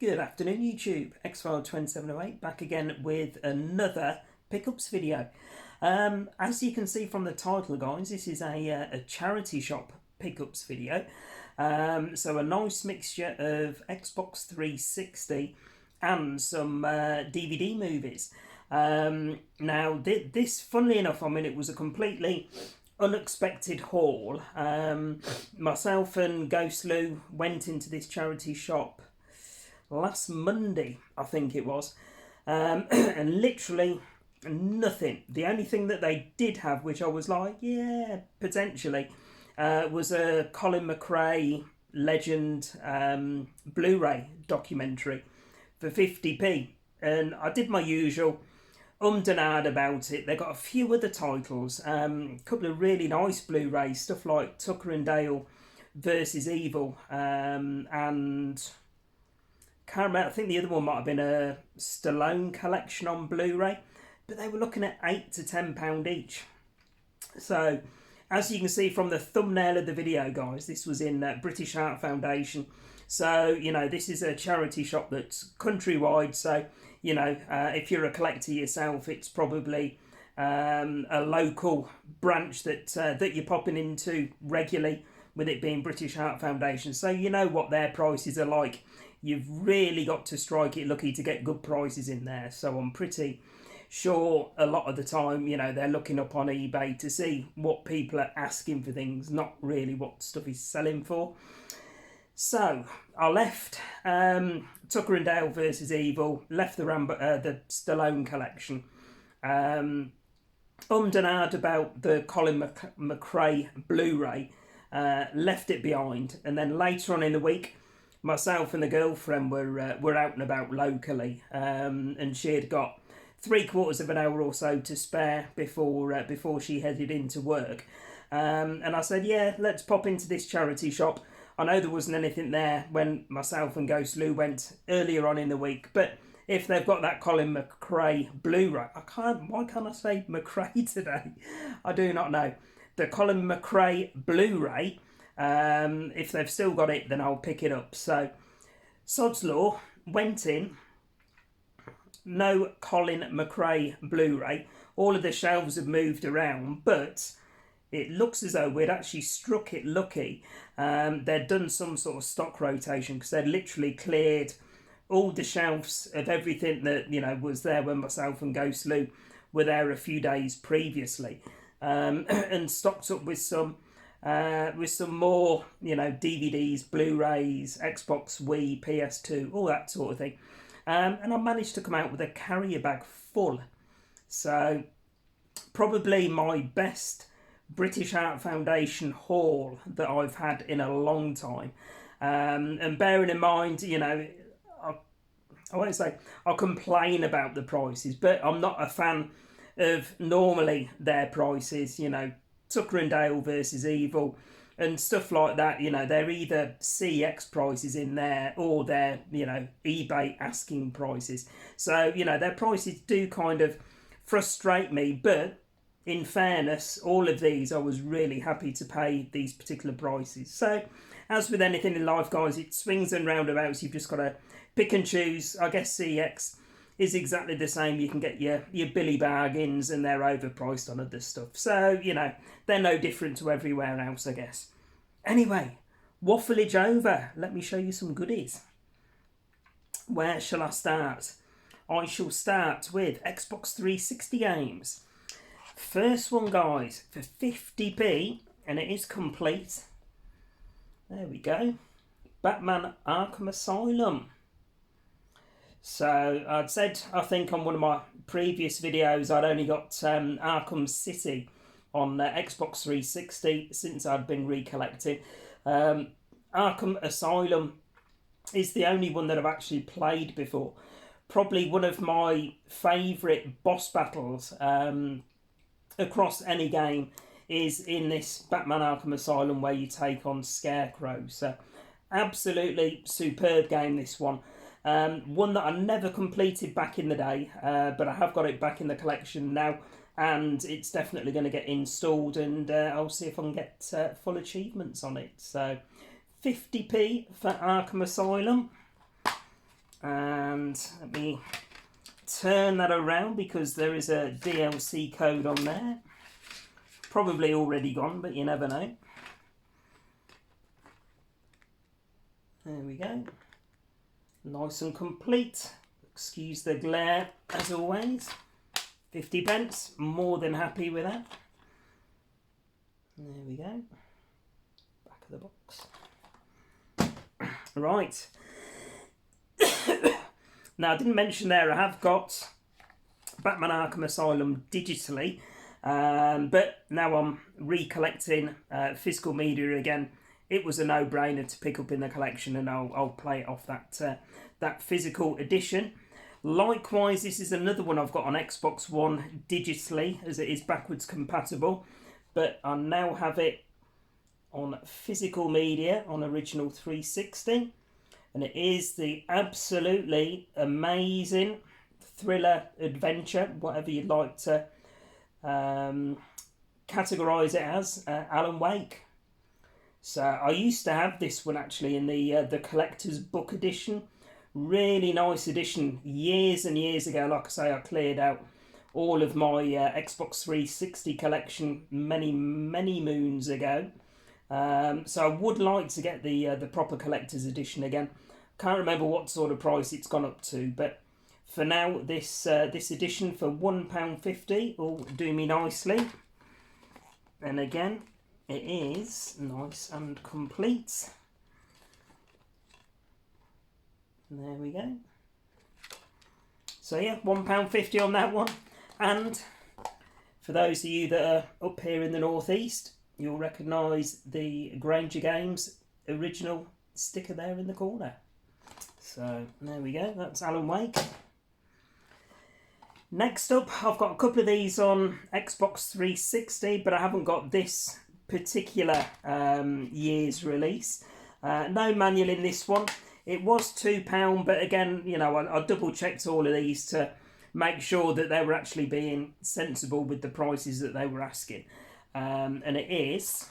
Good afternoon YouTube, Xfile2708 back again with another pickups video. As you can see from the title guys, this is a charity shop pickups video. So a nice mixture of Xbox 360 and some DVD movies. Now this, funnily enough, I mean it was a completely unexpected haul. Myself and Ghost Lou went into this charity shop last Monday, I think it was, and literally nothing. The only thing that they did have, which I was like, yeah, potentially, was a Colin McRae Legend Blu-ray documentary for 50p, and I did my usual and ahhed about it. They got a few other titles, a couple of really nice Blu-rays, stuff like Tucker and Dale versus Evil, and can't remember, I think the other one might have been a Stallone collection on Blu-ray, but they were looking at £8 to £10 each. So, as you can see from the thumbnail of the video, guys, this was in British Heart Foundation. So, you know, this is a charity shop that's countrywide. So, you know, if you're a collector yourself, it's probably a local branch that you're popping into regularly, with it being British Heart Foundation. So you know what their prices are like. You've really got to strike it lucky to get good prices in there. So I'm pretty sure a lot of the time, you know, they're looking up on eBay to see what people are asking for things, not really what stuff is selling for. So I left Tucker and Dale versus Evil, left the Stallone collection, and ahhed about the Colin McRae Blu-ray, left it behind, and then later on in the week, myself and the girlfriend were out and about locally, and she had got 3/4 of an hour or so to spare before she headed into work, and I said, yeah, let's pop into this charity shop. I know there wasn't anything there when myself and Ghost Lou went earlier on in the week, but if they've got that Colin McRae Blu-ray, why can't I say McRae today? I do not know. The Colin McRae Blu-ray, if they've still got it, then I'll pick it up. So, sod's law, went in, no Colin McRae Blu-ray. All of the shelves have moved around, but it looks as though we'd actually struck it lucky. They'd done some sort of stock rotation, because they'd literally cleared all the shelves of everything that, you know, was there when myself and Ghost Lou were there a few days previously, and stocked up with some more, you know, DVDs, Blu-rays, Xbox, Wii, PS2, all that sort of thing. And I managed to come out with a carrier bag full. So probably my best British Heart Foundation haul that I've had in a long time. And bearing in mind, you know, I won't say I'll complain about the prices, but I'm not a fan of normally their prices, you know, Tucker and Dale versus Evil and stuff like that. You know, they're either CX prices in there or they're, you know, eBay asking prices. So, you know, their prices do kind of frustrate me, but in fairness, all of these I was really happy to pay these particular prices. So, as with anything in life, guys, it swings and roundabouts. You've just got to pick and choose. I guess CX is exactly the same. You can get your Billy bargains, and they're overpriced on other stuff. So, you know, they're no different to everywhere else, I guess. Anyway, waffleage over. Let me show you some goodies. Where shall I start? I shall start with Xbox 360 games. First one, guys, for 50p, and it is complete. There we go. Batman Arkham Asylum. So I'd said, I think on one of my previous videos, I'd only got Arkham City on Xbox 360 since I'd been recollecting. Arkham Asylum is the only one that I've actually played before. Probably one of my favourite boss battles across any game is in this Batman Arkham Asylum, where you take on Scarecrow. So absolutely superb game, this one. One that I never completed back in the day, but I have got it back in the collection now, and it's definitely going to get installed, and I'll see if I can get full achievements on it. So 50p for Arkham Asylum. And let me turn that around because there is a DLC code on there. Probably already gone, but you never know. There we go. Nice and complete. Excuse the glare as always. 50 pence, more than happy with that. There we go. Back of the box. Right. Now, I didn't mention there, I have got Batman Arkham Asylum digitally, but now I'm recollecting physical media again. It was a no-brainer to pick up in the collection, and I'll play it off that physical edition. Likewise, this is another one I've got on Xbox One digitally, as it is backwards compatible, but I now have it on physical media on original 360. And it is the absolutely amazing thriller adventure, whatever you'd like to categorise it as, Alan Wake. So I used to have this one actually in the collector's book edition. Really nice edition. Years and years ago, like I say, I cleared out all of my Xbox 360 collection many moons ago. So I would like to get the proper collector's edition again. Can't remember what sort of price it's gone up to, but for now this edition for £1.50 will do me nicely. And again, it is nice and complete. And there we go. So yeah, £1.50 on that one. And for those of you that are up here in the northeast, you'll recognise the Granger Games original sticker there in the corner. So there we go, that's Alan Wake. Next up, I've got a couple of these on Xbox 360, but I haven't got this particular year's release. No manual in this one. It was £2, but again, you know, I double checked all of these to make sure that they were actually being sensible with the prices that they were asking. And it is,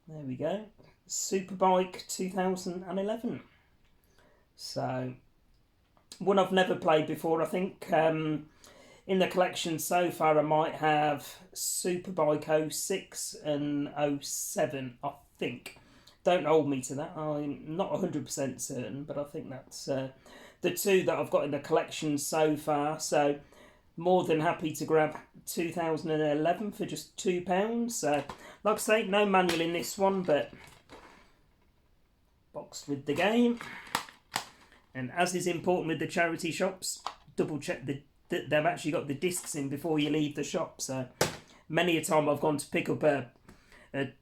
there we go, Superbike 2011. So, one I've never played before. I think in the collection so far I might have Superbike 06 and 07, I think. Don't hold me to that, I'm not 100% certain, but I think that's the two that I've got in the collection so far. So, more than happy to grab 2011 for just £2. So, like I say, no manual in this one, but boxed with the game. And as is important with the charity shops, double check that they've actually got the discs in before you leave the shop. So many a time I've gone to pick up a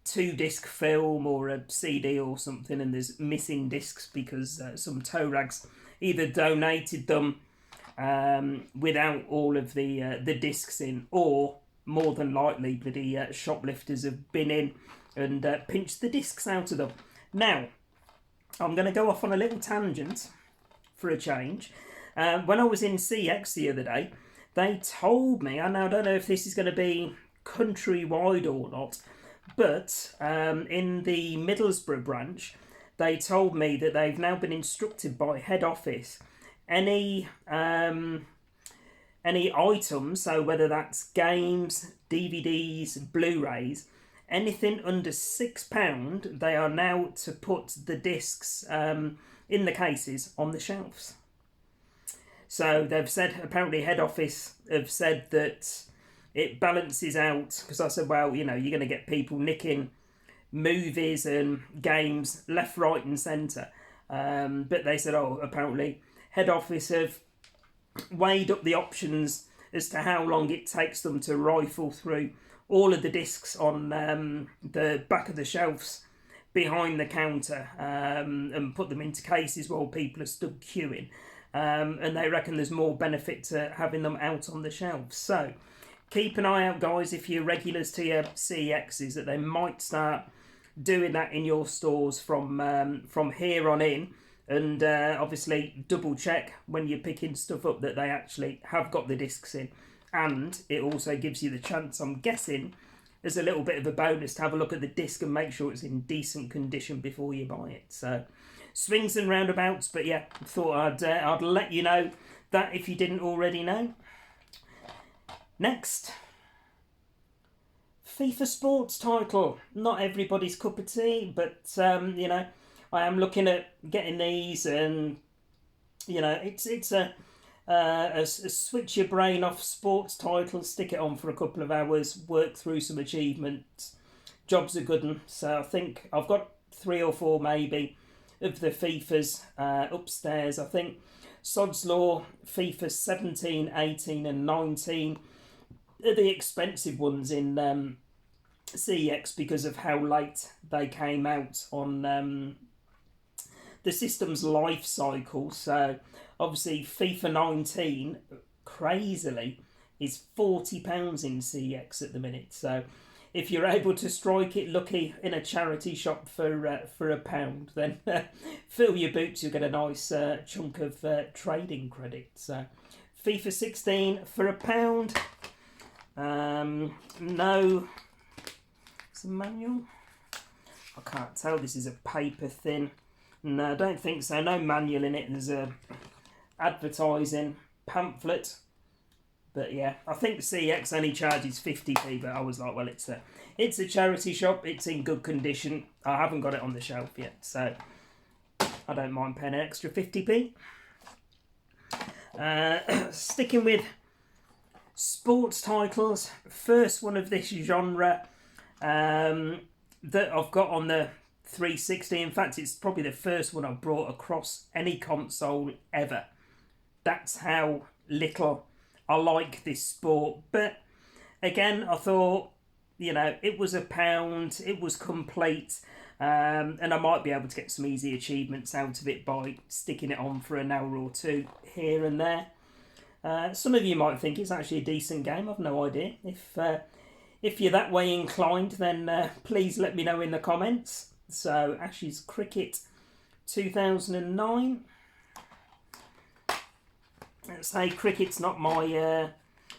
2-disc film or a CD or something, and there's missing discs because some tow rags either donated them without all of the discs in, or more than likely bloody shoplifters have been in and pinched the discs out of them. Now, I'm going to go off on a little tangent for a change. When I was in CX the other day, they told me, and I don't know if this is going to be countrywide or not, but in the Middlesbrough branch, they told me that they've now been instructed by head office, any items, so whether that's games, DVDs, Blu-rays, anything under £6, they are now to put the discs in the cases on the shelves. So they've said, apparently head office have said that it balances out, because I said, well, you know, you're going to get people nicking movies and games left, right and centre. But they said, oh, apparently head office have weighed up the options as to how long it takes them to rifle through all of the discs on the back of the shelves behind the counter and put them into cases while people are stood queuing. And they reckon there's more benefit to having them out on the shelves. So keep an eye out, guys, if you're regulars to your CEXs, that they might start doing that in your stores from here on in. And obviously double check when you're picking stuff up that they actually have got the discs in. And it also gives you the chance, I'm guessing, as a little bit of a bonus, to have a look at the disc and make sure it's in decent condition before you buy it. So swings and roundabouts. But yeah, thought I'd let you know that if you didn't already know. Next, FIFA Sports title. Not everybody's cup of tea, but you know, I am looking at getting these, and you know, it's a switch your brain off sports title, stick it on for a couple of hours, work through some achievements. Job's a good one. So I think I've got 3 or 4 maybe of the FIFAs upstairs. I think Sod's Law, FIFA 17, 18 and 19 are the expensive ones in CEX because of how late they came out on the system's life cycle. So obviously FIFA 19, crazily, is £40 in CEX at the minute. So if you're able to strike it lucky in a charity shop for £1, then fill your boots, you'll get a nice chunk of trading credit. So FIFA 16 for £1. No, it's a manual. I can't tell. This is a paper thin. No, I don't think so. No manual in it. There's a advertising pamphlet. But yeah, I think CX only charges 50p, but I was like, well, it's a charity shop. It's in good condition. I haven't got it on the shelf yet, so I don't mind paying an extra 50p. Sticking with sports titles, first one of this genre that I've got on the 360. In fact, it's probably the first one I've brought across any console ever. That's how little I like this sport. But again, I thought, you know, it was £1, it was complete, and I might be able to get some easy achievements out of it by sticking it on for an hour or two here and there. Some of you might think it's actually a decent game. I've no idea. If you're that way inclined, then please let me know in the comments. So Ashes Cricket 2009. Let's say cricket's not my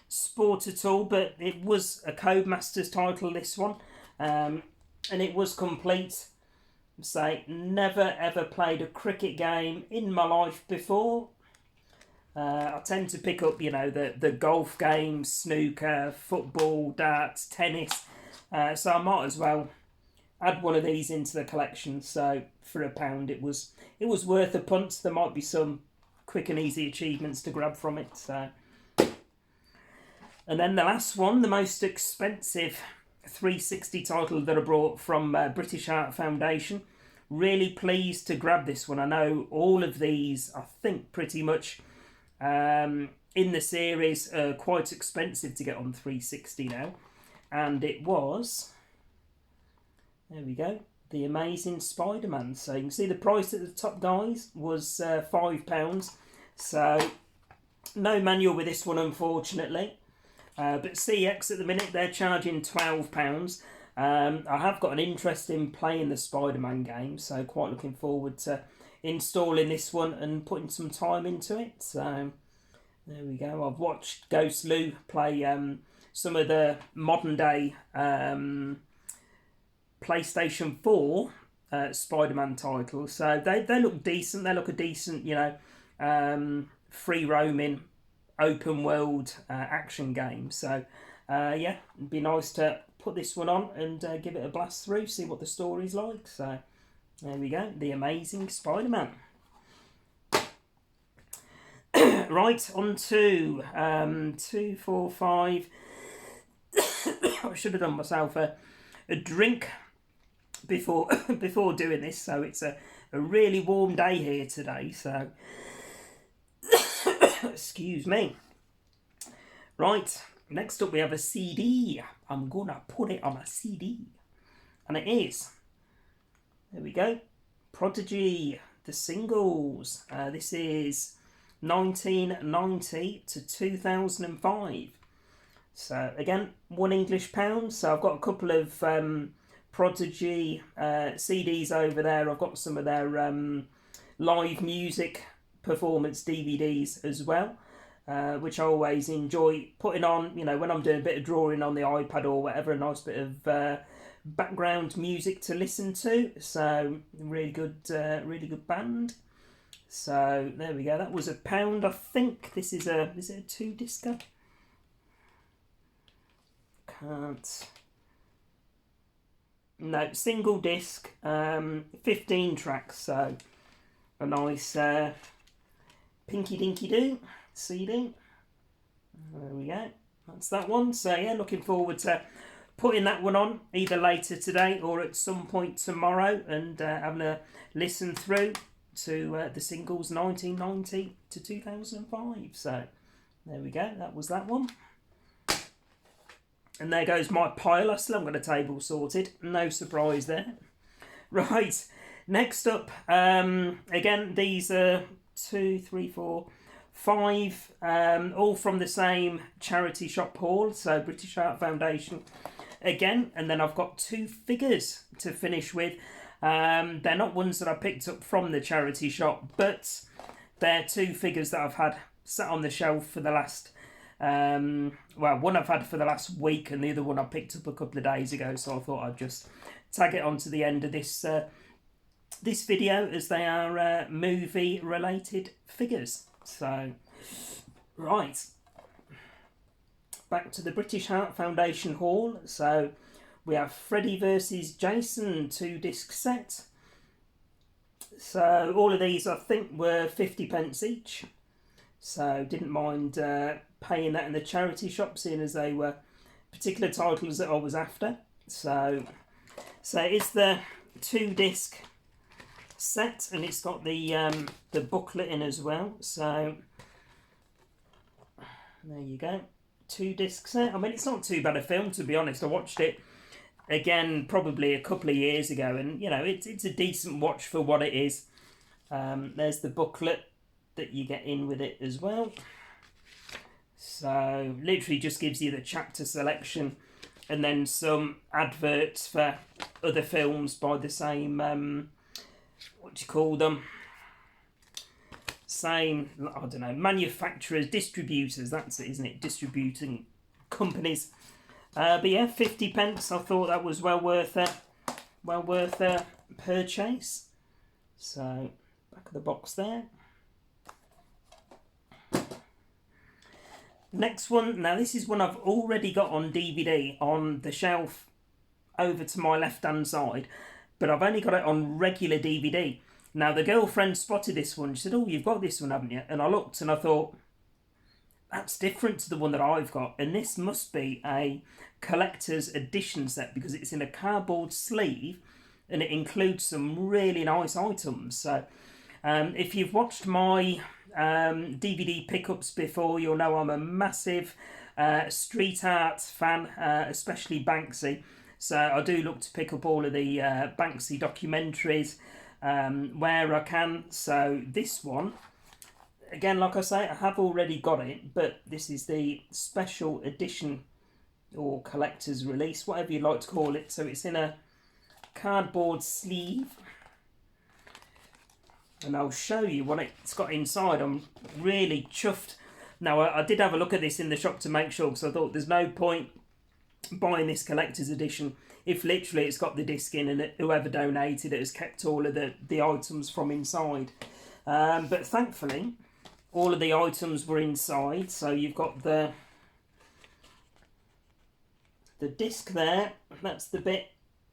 sport at all, but it was a Codemasters title, this one, and it was complete. Say, never ever played a cricket game in my life before. I tend to pick up, you know, the golf games, snooker, football, darts, tennis. So I might as well add one of these into the collection. So for £1, it was worth a punt. There might be some quick and easy achievements to grab from it. So, and then the last one, the most expensive 360 title that I brought from British Art Foundation. Really pleased to grab this one. I know all of these, I think, pretty much in the series are quite expensive to get on 360 now. And it was, there we go, The Amazing Spider-Man. So you can see the price at the top, guys, was £5. So no manual with this one, unfortunately. But CX at the minute, they're charging £12. I have got an interest in playing the Spider-Man game, so quite looking forward to installing this one and putting some time into it. So there we go. I've watched Ghost Lou play some of the modern day PlayStation 4 Spider-Man titles. So they look decent. They look a decent, you know, free roaming open world action game. So yeah, it'd be nice to put this one on and give it a blast through, see what the story's like. So there we go, The Amazing Spider-Man. Right, on to 2, 4, 5. I should have done myself a drink before doing this. So it's a really warm day here today. So excuse me. Right, next up we have a CD. I'm gonna put it on a CD, and it is, there we go, Prodigy, the singles. This is 1990 to 2005. So again, £1 English. So I've got a couple of Prodigy CDs over there. I've got some of their live music performance DVDs as well, which I always enjoy putting on, you know, when I'm doing a bit of drawing on the iPad or whatever. A nice bit of background music to listen to. So really good band. So there we go. That was £1. I think this is is it a 2-discer? Can't. No, single disc, 15 tracks. So a nice pinky dinky do CD. There we go. That's that one. So yeah, looking forward to putting that one on either later today or at some point tomorrow and having a listen through to the singles 1990 to 2005. So there we go. That was that one. And there goes my pile. I still haven't got a table sorted. No surprise there. Right. Next up, again, these are 2, 3, 4, 5, all from the same charity shop haul. So British Heart Foundation again. And then I've got 2 figures to finish with. They're not ones that I picked up from the charity shop, but they're 2 figures that I've had sat on the shelf for the last one I've had for the last week, and the other one I picked up a couple of days ago, so I thought I'd just tag it on to the end of this this video, as they are movie related figures. So right, back to the British Heart Foundation haul. So we have Freddy versus Jason 2-disc set. So all of these I think were 50p each, so didn't mind paying that in the charity shop, seeing as they were particular titles that I was after. So it's the 2-disc set, and it's got the booklet in as well. So there you go, 2-disc set. I mean, it's not too bad a film, to be honest. I watched it again probably a couple of years ago, and you know, it's a decent watch for what it is. There's the booklet that you get in with it as well. So literally just gives you the chapter selection and then some adverts for other films by the same what do you call them, same, I don't know, manufacturers, distributors, that's it, isn't it, distributing companies. But yeah, 50p, I thought that was well worth a purchase. So back of the box there. Next one, now this is one I've already got on DVD on the shelf over to my left hand side, but I've only got it on regular DVD. Now the girlfriend spotted this one. She said, "Oh, you've got this one, haven't you?" And I looked and I thought, that's different to the one that I've got, and this must be a collector's edition set because it's in a cardboard sleeve and it includes some really nice items. So if you've watched my DVD pickups before, you'll know I'm a massive street art fan, especially Banksy. So I do look to pick up all of the Banksy documentaries where I can. So this one, again, like I say, I have already got it, but this is the special edition or collector's release, whatever you'd like to call it. So it's in a cardboard sleeve, and I'll show you what it's got inside. I'm really chuffed. Now, I did have a look at this in the shop to make sure, because I thought there's no point buying this collector's edition if literally it's got the disc in and whoever donated it has kept all of the items from inside. But thankfully, all of the items were inside. So you've got the disc there. That's the bit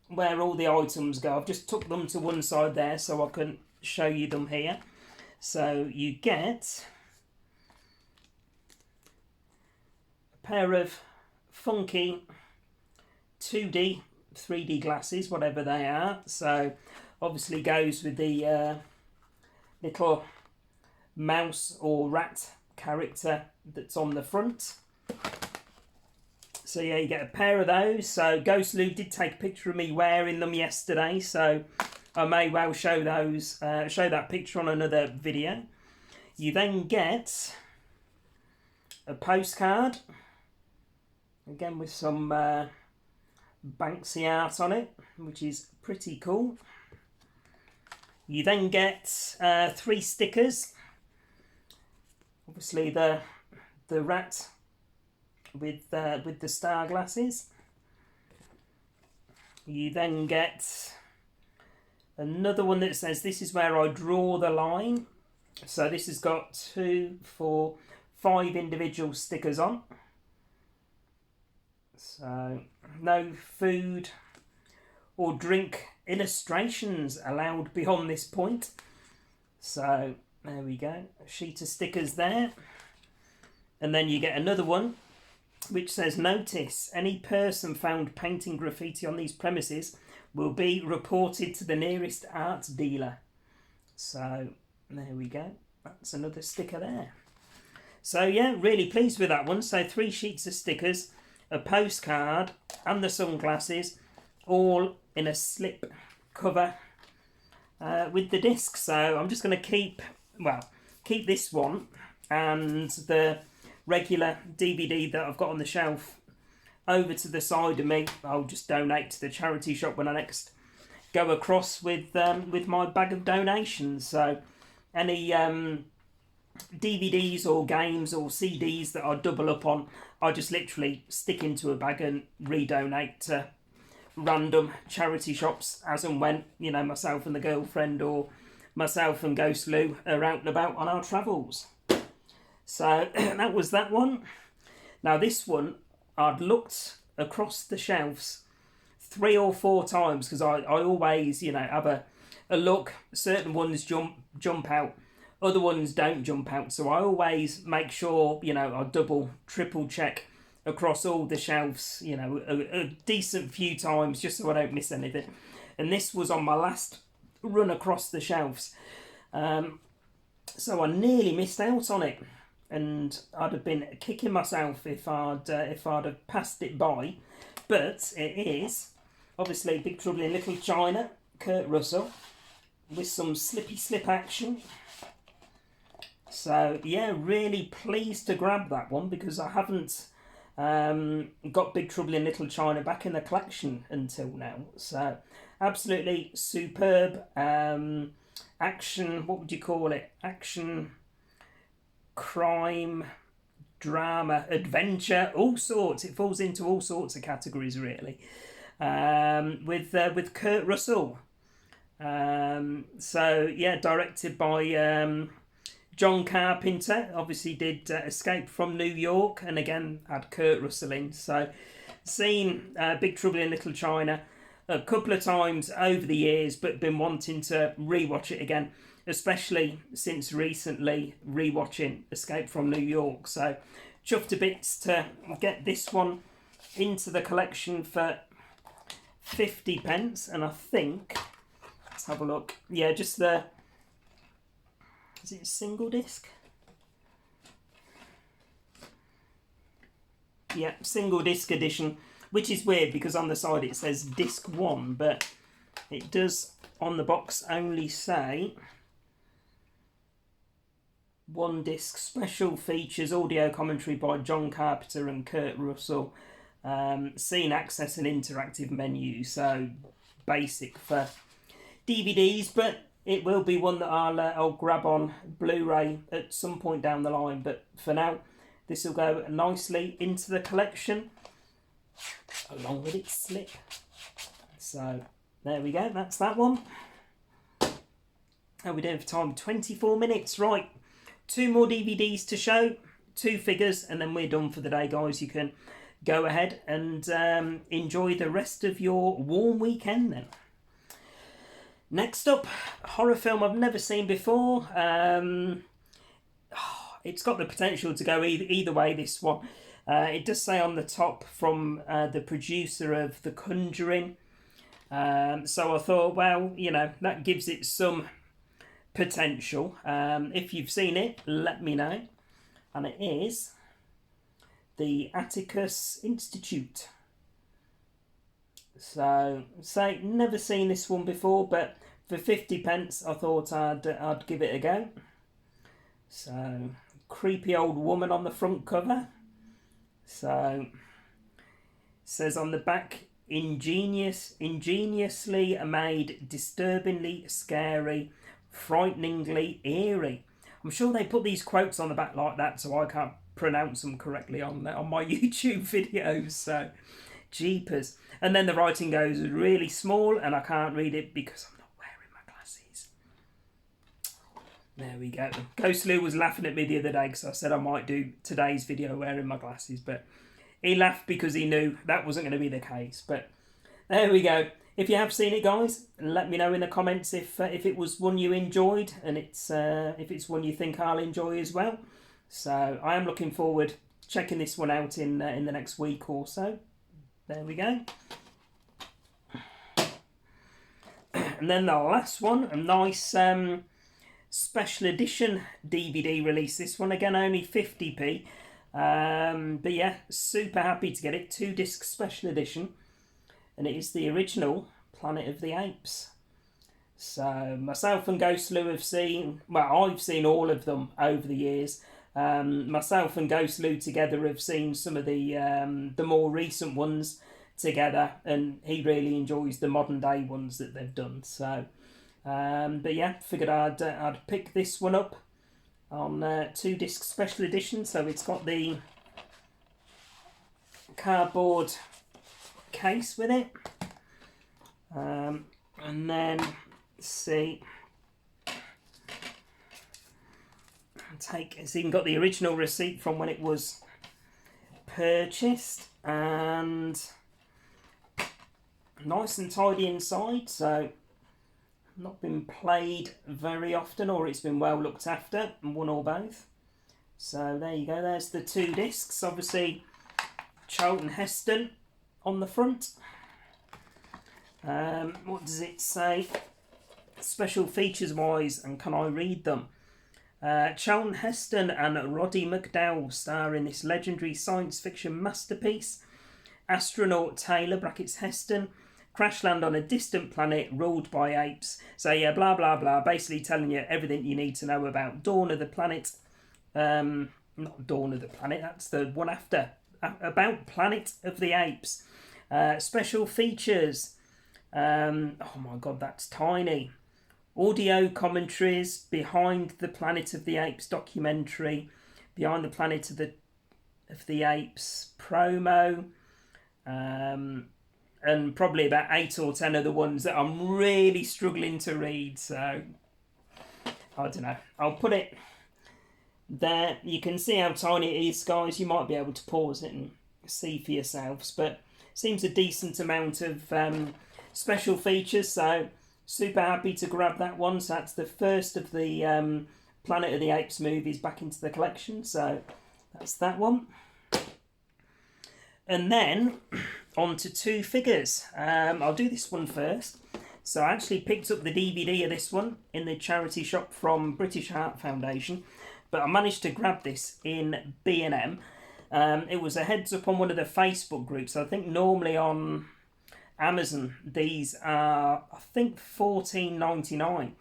where all the items go. I've just took them to one side there so I can show you them here. So you get a pair of funky 2D, 3D glasses, whatever they are. So obviously goes with the little mouse or rat character that's on the front. So yeah, you get a pair of those. So Ghost Lou did take a picture of me wearing them yesterday, so I may well show those, show that picture on another video. You then get a postcard, again with some Banksy art on it, which is pretty cool. You then get 3 stickers. Obviously the rat with the star glasses. You then get another one that says this is where I draw the line. So this has got 2, 4, 5 individual stickers on. So no food or drink illustrations allowed beyond this point. So there we go, a sheet of stickers there. And then you get another one which says, notice, any person found painting graffiti on these premises will be reported to the nearest art dealer. So there we go, that's another sticker there. So yeah, really pleased with that one. So 3 sheets of stickers, a postcard and the sunglasses, all in a slip cover with the disc. So I'm just going to keep this one and the regular DVD that I've got on the shelf over to the side of me. I'll just donate to the charity shop when I next go across with my bag of donations. So any DVDs or games or CDs that I double up on, I just literally stick into a bag and redonate to random charity shops as and when, you know, myself and the girlfriend or myself and Ghost Lou are out and about on our travels. So that was that one. Now this one, I'd looked across the shelves 3 or 4 times because I always, you know, have a look. Certain ones jump out, other ones don't jump out. So I always make sure, you know, I double, triple check across all the shelves, you know, a decent few times just so I don't miss anything. And this was on my last run across the shelves. So I nearly missed out on it. And I'd have been kicking myself if I'd have passed it by. But it is obviously Big Trouble in Little China, Kurt Russell, with some slippy slip action. So yeah, really pleased to grab that one because I haven't got Big Trouble in Little China back in the collection until now. So absolutely superb action. What would you call it? Action, crime, drama, adventure, all sorts. It falls into all sorts of categories really. With Kurt Russell. So yeah, directed by John Carpenter. Obviously did Escape from New York, and again had Kurt Russell in. So seen Big Trouble in Little China a couple of times over the years, but been wanting to rewatch it again, especially since recently rewatching Escape from New York. So chuffed to bits to get this one into the collection for 50p. And I think, let's have a look, yeah, just the, is it a single disc? Yeah, single disc edition, which is weird because on the side it says disc 1, but it does on the box only say 1 disc, special features, audio commentary by John Carpenter and Kurt Russell, scene access and interactive menu. So basic for DVDs, but it will be one that I'll grab on Blu-ray at some point down the line. But for now, this will go nicely into the collection along with its slip. So there we go, that's that one. How are we doing for time? 24 minutes, right. 2 more DVDs to show, 2 figures, and then we're done for the day, guys. You can go ahead and enjoy the rest of your warm weekend then. Next up, horror film I've never seen before. It's got the potential to go either way, this one. It does say on the top from the producer of The Conjuring. So I thought, well, you know, that gives it some potential. If you've seen it, let me know. And it is the Atticus Institute. So, say never seen this one before, but for 50p, I thought I'd give it a go. So, creepy old woman on the front cover. So, says on the back, ingeniously made, disturbingly scary, frighteningly eerie. I'm sure they put these quotes on the back like that, so I can't pronounce them correctly on my YouTube videos. So, Jeepers. And then the writing goes really small and I can't read it because I'm not wearing my glasses. There we go. Ghost Lou was laughing at me the other day because I said I might do today's video wearing my glasses, but he laughed because he knew that wasn't going to be the case. But there we go. If you have seen it, guys, let me know in the comments if it was one you enjoyed and if it's one you think I'll enjoy as well. So I am looking forward checking this one out in the next week or so. There we go. And then the last one, a nice special edition DVD release. This one again only 50p. But yeah, super happy to get it. 2-disc special edition. And it is the original Planet of the Apes. So myself and Ghost Lou have seen, well, I've seen all of them over the years. Myself and Ghost Lou together have seen some of the more recent ones together, and he really enjoys the modern day ones that they've done. So, but yeah, figured I'd pick this one up on 2-disc special edition. So it's got the cardboard case with it, and then let's see, it's even got the original receipt from when it was purchased, and nice and tidy inside, so not been played very often, or it's been well looked after, one or both. So there you go, there's the 2 discs. Obviously Charlton Heston on the front. What does it say special features wise, and can I read them? Charlton Heston and Roddy McDowall star in this legendary science fiction masterpiece. Astronaut Taylor (brackets Heston) crash land on a distant planet ruled by apes. So yeah, blah blah blah, basically telling you everything you need to know about Dawn of the Planet. Not Dawn of the Planet, that's the one after. About Planet of the Apes. Special features. Oh my god, that's tiny. Audio commentaries behind the Planet of the Apes documentary, behind the Planet of the Apes promo, and probably about 8 or 10 other ones that I'm really struggling to read. So I don't know. I'll put it there. You can see how tiny it is, guys. You might be able to pause it and see for yourselves, but seems a decent amount of special features, so super happy to grab that one. So that's the first of the Planet of the Apes movies back into the collection, so that's that one. And then on to 2 figures. I'll do this one first. So I actually picked up the DVD of this one in the charity shop from British Heart Foundation, but I managed to grab this in B&M. It was a heads up on one of the Facebook groups. I think normally on Amazon these are, I think, $14.99,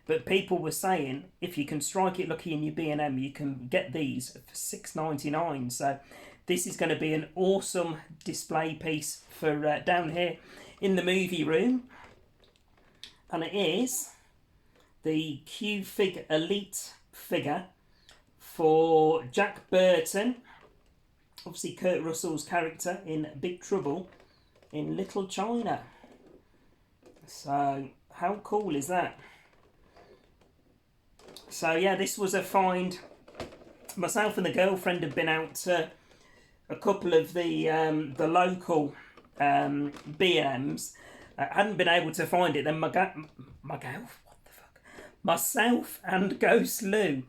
but people were saying if you can strike it lucky in your B&M, you can get these for $6.99. So this is going to be an awesome display piece for down here in the movie room, and it is the Q-Fig Elite figure for Jack Burton, obviously Kurt Russell's character in Big Trouble in Little China. So how cool is that? So yeah, this was a find. Myself and the girlfriend had been out to a couple of the local B&Ms. Hadn't been able to find it. Then myself and Ghost Lou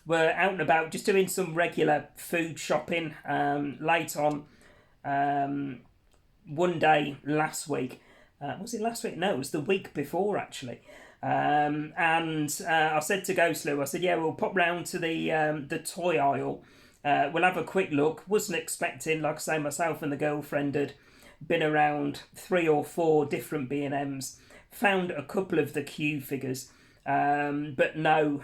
were out and about just doing some regular food shopping late on one day last week. Was it last week? No, it was the week before actually. And I said to Ghost Lou, I said, yeah, we'll pop round to the toy aisle. We'll have a quick look. Wasn't expecting, like I say, myself and the girlfriend had been around 3 or 4 different B&Ms. Found a couple of the Q figures, but no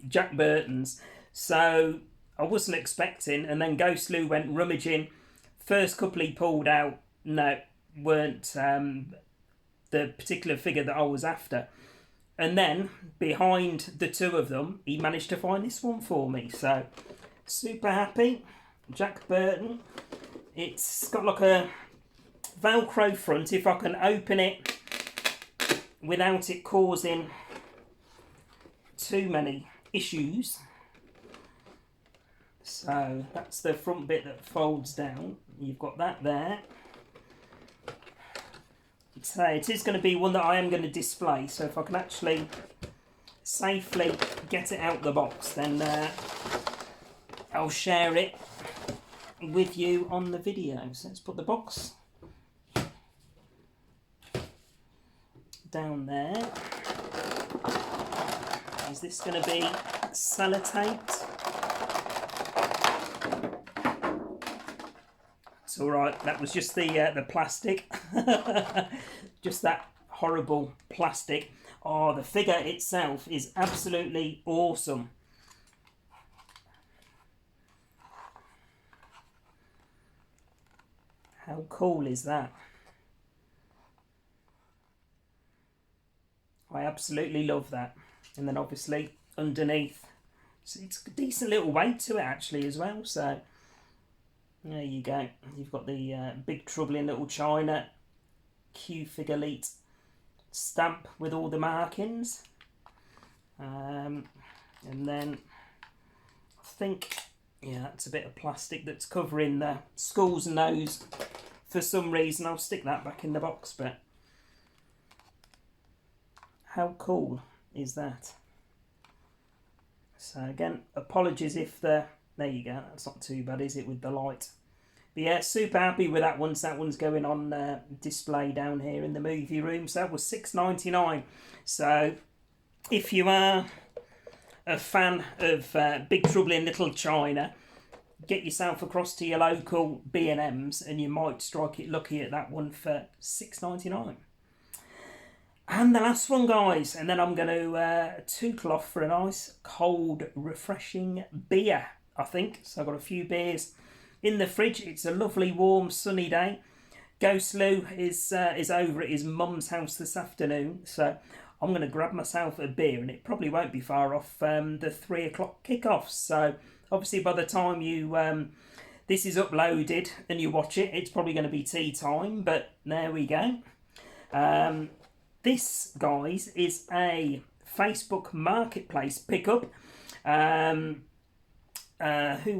Jack Burton's. So I wasn't expecting, and then Ghost Lou went rummaging. First couple he pulled out, no, weren't the particular figure that I was after. And then behind the 2 of them, he managed to find this one for me. So super happy. Jack Burton. It's got like Velcro front, if I can open it without it causing too many issues. So that's the front bit that folds down. You've got that there. So it is going to be one that I am going to display, so if I can actually safely get it out the box, then I'll share it with you on the video. So let's put the box down there. Is this going to be sellotaped? It's all right. That was just the plastic, just that horrible plastic. Oh, the figure itself is absolutely awesome. How cool is that? I absolutely love that. And then obviously underneath, it's a decent little weight to it actually as well. So there you go. You've got the Big Trouble in Little China Q-Fig Elite stamp with all the markings. And then I think, yeah, that's a bit of plastic that's covering the skull's nose for some reason. I'll stick that back in the box, but how cool is that? So again, apologies if there you go, that's not too bad, is it, with the light? But yeah, super happy with that one. So that one's going on display down here in the movie room. So that was $6.99. So if you are a fan of Big Trouble in Little China, get yourself across to your local B&M's and you might strike it lucky at that one for $6.99. And the last one, guys, and then I'm going to tootle off for a nice, cold, refreshing beer, I think. So I've got a few beers in the fridge. It's a lovely, warm, sunny day. Ghost Lou is over at his mum's house this afternoon, so I'm going to grab myself a beer, and it probably won't be far off the 3 o'clock kickoff. So obviously by the time you this is uploaded and you watch it, it's probably going to be tea time, but there we go. This, guys, is a Facebook Marketplace pickup. Who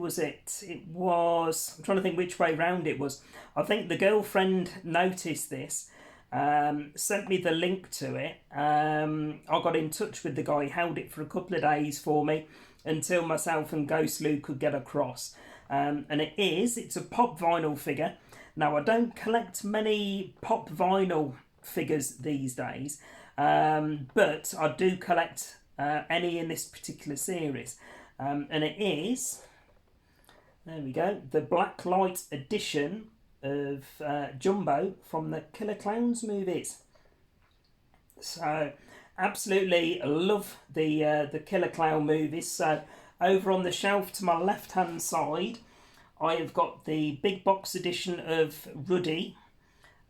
was it? It was, I'm trying to think which way round it was. I think the girlfriend noticed this, sent me the link to it. I got in touch with the guy, held it for a couple of days for me until myself and Ghost Lou could get across. And it's a pop vinyl figure. Now, I don't collect many pop vinyl figures these days, but I do collect any in this particular series. And it is, there we go, the Blacklight edition of Jumbo from the Killer Clowns movies. So absolutely love the Killer Clown movies. So over on the shelf to my left hand side, I have got the big box edition of Ruddy.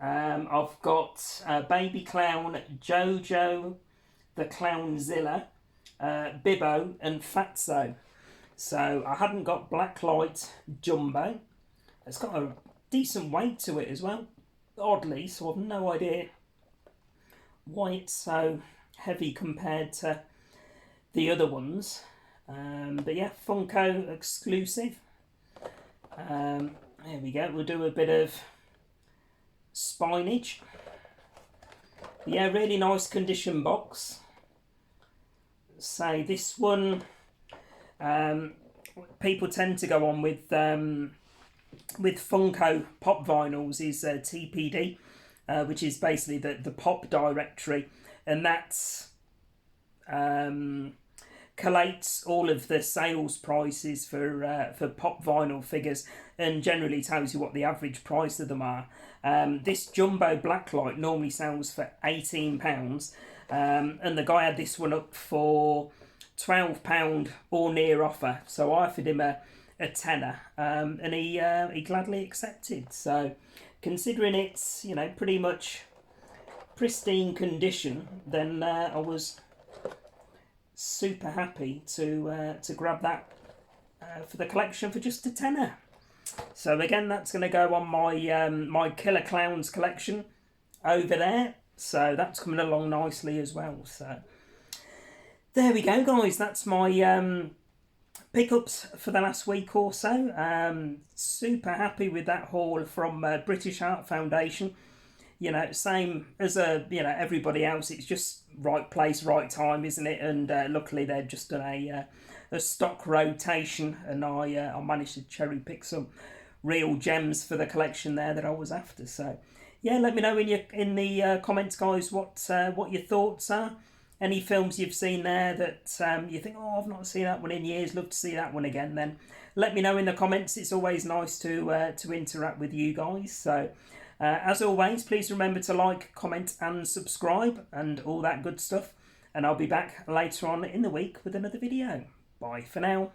I've got Baby Clown, Jojo, the Clownzilla, Bibbo and Fatso. So I hadn't got Blacklight Jumbo. It's got a decent weight to it as well, oddly, so I've no idea why it's so heavy compared to the other ones. But yeah, Funko exclusive. There we go, we'll do a bit of spinach. Yeah, really nice condition box. Say this one, people tend to go on with Funko pop vinyls is TPD, which is basically the pop directory, and that's collates all of the sales prices for pop vinyl figures and generally tells you what the average price of them are. This Jumbo Blacklight normally sells for £18, and the guy had this one up for £12 or near offer, so I offered him a tenner, and he gladly accepted. So considering it's, you know, pretty much pristine condition, then I was super happy to grab that for the collection for just a tenner. So again, that's going to go on my my Killer Clowns collection over there. So that's coming along nicely as well. So there we go, guys. That's my pickups for the last week or so. Super happy with that haul from British Art Foundation. You know, same as everybody else. It's just right place, right time, isn't it? And luckily they've just done a stock rotation, and I managed to cherry pick some real gems for the collection there that I was after. So yeah, let me know in the comments, guys, what your thoughts are. Any films you've seen there that you think, oh, I've not seen that one in years, love to see that one again, then let me know in the comments. It's always nice to interact with you guys. So as always, please remember to like, comment and subscribe and all that good stuff. And I'll be back later on in the week with another video. Bye for now.